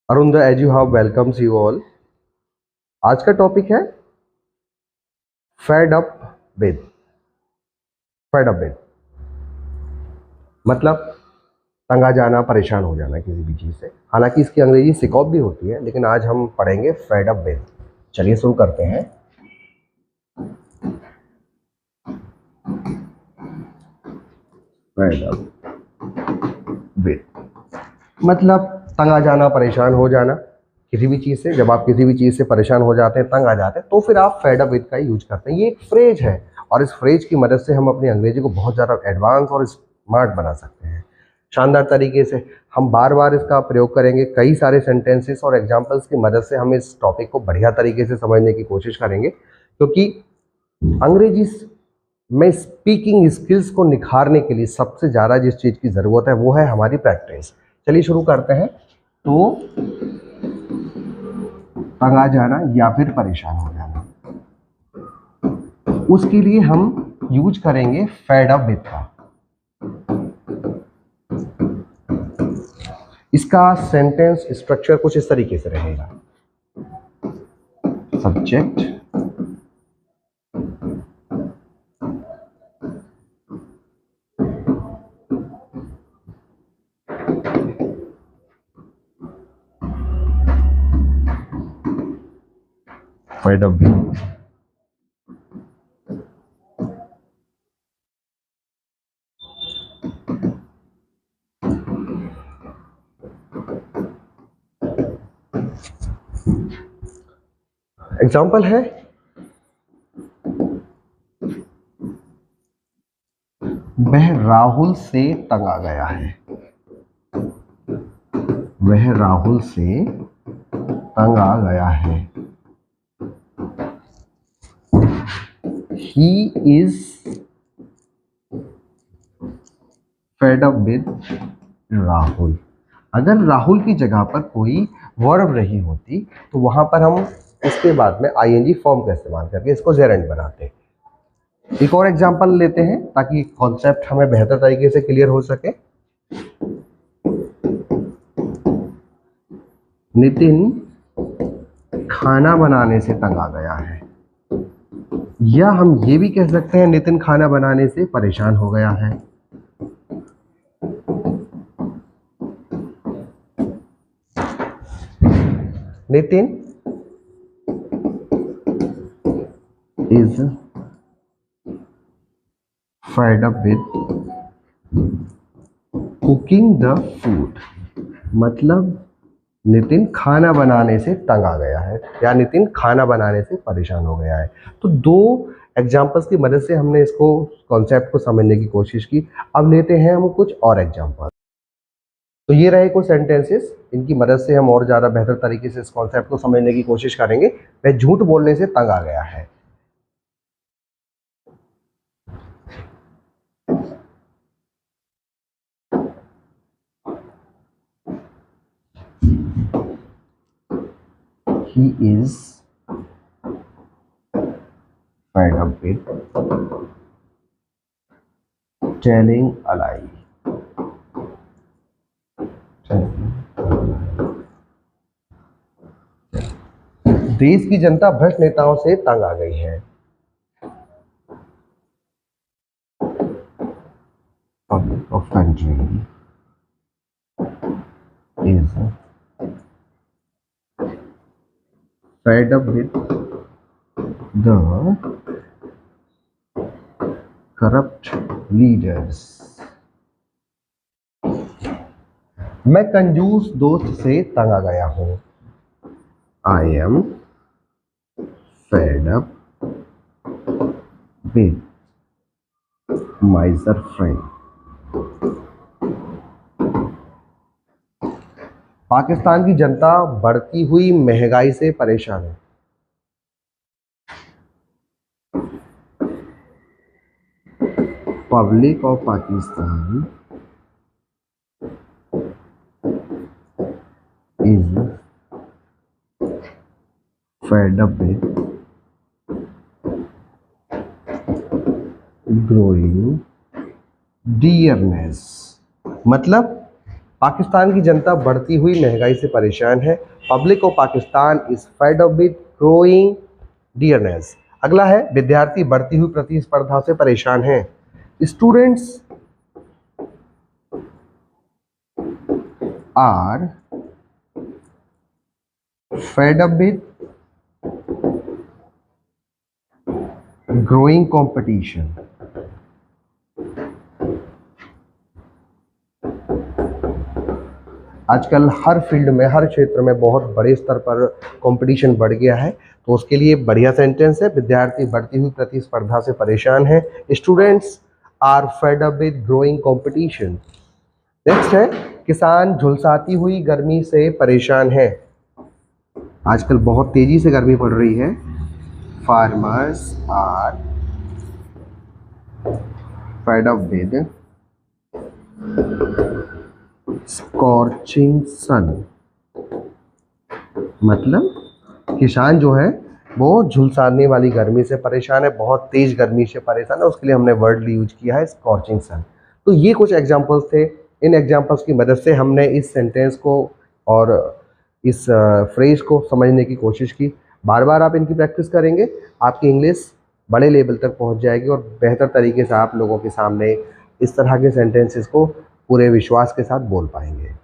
Arunda Edu welcomes you all. आज का topic है fade up with. Fade up with मतलब तंगा जाना, परेशान हो जाना किसी भी चीज़ से। हालांकि इसकी अंग्रेजी सिक ऑफ भी होती है, लेकिन आज हम पढ़ेंगे फेड अप विद। चलिए शुरू करते हैं। फेड अप विद मतलब तंगा जाना, परेशान हो जाना किसी भी चीज़ से। जब आप किसी भी चीज़ से परेशान हो जाते हैं, तंग आ जाते हैं, तो फिर आप फेड अप विद का यूज करते हैं। ये एक फ्रेज है और इस फ्रेज की मदद से हम अपनी अंग्रेजी को बहुत ज़्यादा एडवांस और स्मार्ट बना सकते हैं, शानदार तरीके से। हम बार बार इसका प्रयोग करेंगे। कई सारे सेंटेंसेस और एग्जाम्पल्स की मदद से हम इस टॉपिक को बढ़िया तरीके से समझने की कोशिश करेंगे, क्योंकि अंग्रेजी में स्पीकिंग स्किल्स को निखारने के लिए सबसे ज़्यादा जिस चीज़ की ज़रूरत है वो है हमारी प्रैक्टिस। चलिए शुरू करते हैं। तो तंग आ जाना या फिर परेशान हो जाना, उसके लिए हम यूज करेंगे फेड अप विद का। इसका सेंटेंस स्ट्रक्चर कुछ इस तरीके से रहेगा। Subject, fade up with, example है वह राहुल से तंग आ गया है। वह राहुल से तंग आ गया है। He is fed up with Rahul. अगर राहुल की जगह पर कोई वर्ब रही होती तो वहां पर हम इसके बाद में आईएनजी फॉर्म का इस्तेमाल करके इसको जेरेंट बनाते। एक और एग्जांपल लेते हैं ताकि कॉन्सेप्ट हमें बेहतर तरीके से क्लियर हो सके। नितिन खाना बनाने से तंग आ गया है, या हम ये भी कह सकते हैं नितिन खाना बनाने से परेशान हो गया है। Nitin is fed up with cooking the food। मतलब नितिन खाना बनाने से तंग आ गया है या नितिन खाना बनाने से परेशान हो गया है। तो दो एग्जाम्पल्स की मदद से हमने इसको कॉन्सेप्ट को समझने की कोशिश की। अब लेते हैं हम कुछ और एग्जाम्पल। तो ये रहे कुछ सेंटेंसेस, इनकी मदद से हम और ज़्यादा बेहतर तरीके से इस कॉन्सेप्ट को समझने की कोशिश करेंगे। वह झूठ बोलने से तंग आ गया है। He is fed up with telling a lie। देश की जनता भ्रष्ट नेताओं से तंग आ गई है। Public of country is fed up with the corrupt leaders। मैं कंजूस दोस्त से तंग आ गया हूं। I am fed up with miser friend। Pakistan की जनता बढ़ती हुई महंगाई से परेशान है। Public of Pakistan is fed up with growing dearness. मतलब पाकिस्तान की जनता बढ़ती हुई महंगाई से परेशान है। Public of Pakistan is fed up with growing dearness. अगला है विद्यार्थी बढ़ती हुई प्रतिस्पर्धा से परेशान हैं। Students are fed up with growing competition. आजकल हर फील्ड में, हर क्षेत्र में बहुत बड़े स्तर पर कंपटीशन बढ़ गया है, तो उसके लिए बढ़िया सेंटेंस है, विद्यार्थी बढ़ती हुई प्रतिस्पर्धा से परेशान है। Students are fed up with growing competition. Next है किसान झुलसाती हुई गर्मी से परेशान है। आजकल बहुत तेजी से गर्मी पड़ रही है। Farmers are fed up with scorching sun. मतलब किसान जो है वो झुलसाने वाली गर्मी से परेशान है, बहुत तेज गर्मी से परेशान है, उसके लिए हमने वर्ड यूज किया है स्कॉर्चिंग सन। तो ये कुछ एग्जांपल्स थे। इन एग्जांपल्स की मदद से हमने इस सेंटेंस को और इस फ्रेज को समझने की कोशिश की। बार बार आप इनकी प्रैक्टिस करेंगे, आपकी इंग्लिश बड़े लेवल तक पहुंच जाएगी और बेहतर तरीके से आप लोगों के सामने इस तरह के सेंटेंसेस को पूरे विश्वास के साथ बोल पाएंगे।